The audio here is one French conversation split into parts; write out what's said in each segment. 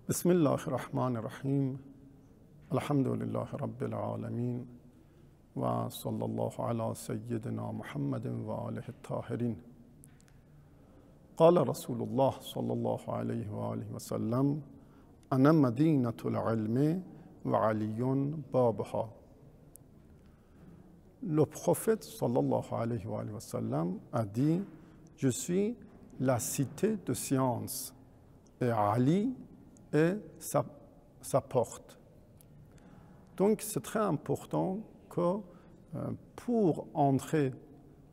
بسم الله الرحمن الرحيم الحمد لله رب العالمين وصلى الله على سيدنا محمد وآله الطاهرين. قال رسول الله صلى الله عليه وآله وسلم أنا مدينة العلم وعلي بابها. Le prophète sallallahu alayhi wa sallam a dit: je suis la cité de science et Ali est sa porte. Donc c'est très important que pour entrer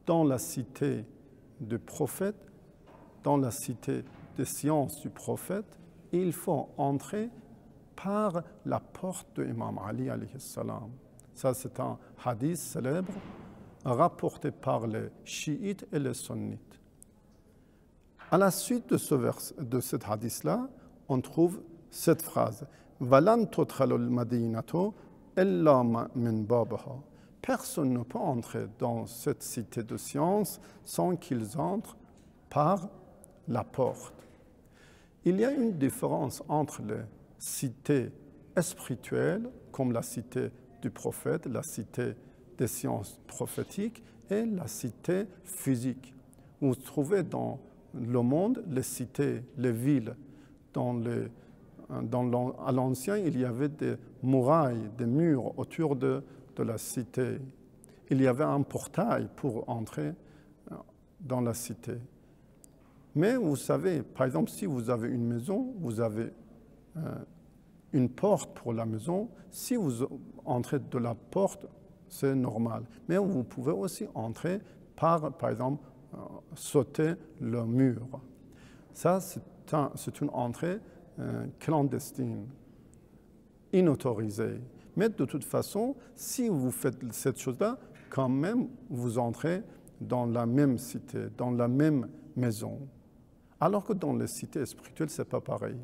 dans la cité du prophète, dans la cité des sciences du prophète, il faut entrer par la porte de Imam Ali alayhi salam. Ça, c'est un hadith célèbre rapporté par les chiites et les sunnites. À la suite de cet hadith-là, on trouve cette phrase: Walan tudkhalul madinatu illa min babaha. Personne ne peut entrer dans cette cité de science sans qu'ils entrent par la porte. Il y a une différence entre les cités spirituelles, comme la cité du prophète, la cité des sciences prophétiques, et la cité physique. Vous trouvez dans le monde les cités, les villes. À l'ancien, il y avait des murailles, des murs autour de la cité. Il y avait un portail pour entrer dans la cité. Mais vous savez, par exemple, si vous avez une maison, vous avez une porte pour la maison. Si vous entrez de la porte, c'est normal. Mais vous pouvez aussi entrer par exemple, sauter le mur. Ça, c'est une entrée clandestine, inautorisée. Mais de toute façon, si vous faites cette chose-là, quand même, vous entrez dans la même cité, dans la même maison. Alors que dans les cités spirituelles, ce n'est pas pareil.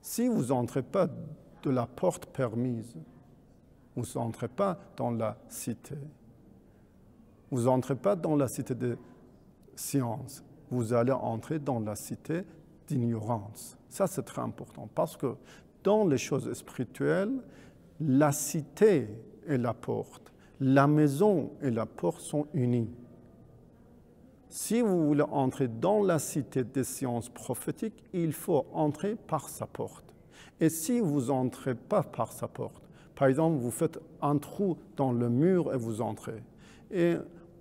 Si vous n'entrez pas de la porte permise, vous n'entrez pas dans la cité. Vous n'entrez pas dans la cité des sciences. Vous allez entrer dans la cité d'ignorance. Ça, c'est très important parce que dans les choses spirituelles, la cité et la porte, la maison et la porte sont unies. Si vous voulez entrer dans la cité des sciences prophétiques, il faut entrer par sa porte. Et si vous n'entrez pas par sa porte, par exemple, vous faites un trou dans le mur et vous entrez,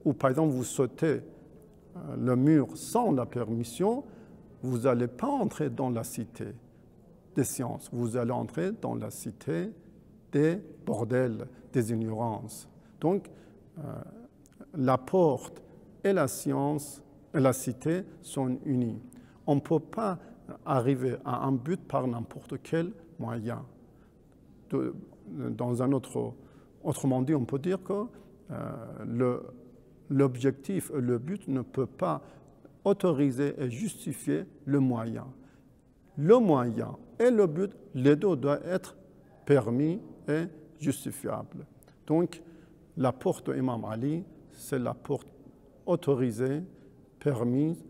ou par exemple, vous sautez le mur sans la permission, vous n'allez pas entrer dans la cité des sciences, vous allez entrer dans la cité des bordels, des ignorances. Donc, la porte et la science et la cité sont unies. On ne peut pas arriver à un but par n'importe quel moyen. Autrement dit, on peut dire que l'objectif et le but ne peut pas autoriser et justifier le moyen. Le moyen et le but, les deux doivent être permis et justifiables. Donc, la porte de Imam Ali, c'est la porte autorisée, permise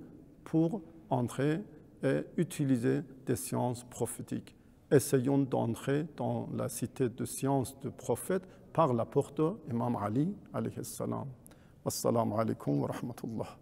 pour entrer et utiliser des sciences prophétiques. Essayons d'entrer dans la cité de sciences de prophète par la porte d'Imam Ali alayhi salam. Wassalamu alaikum wa rahmatullah.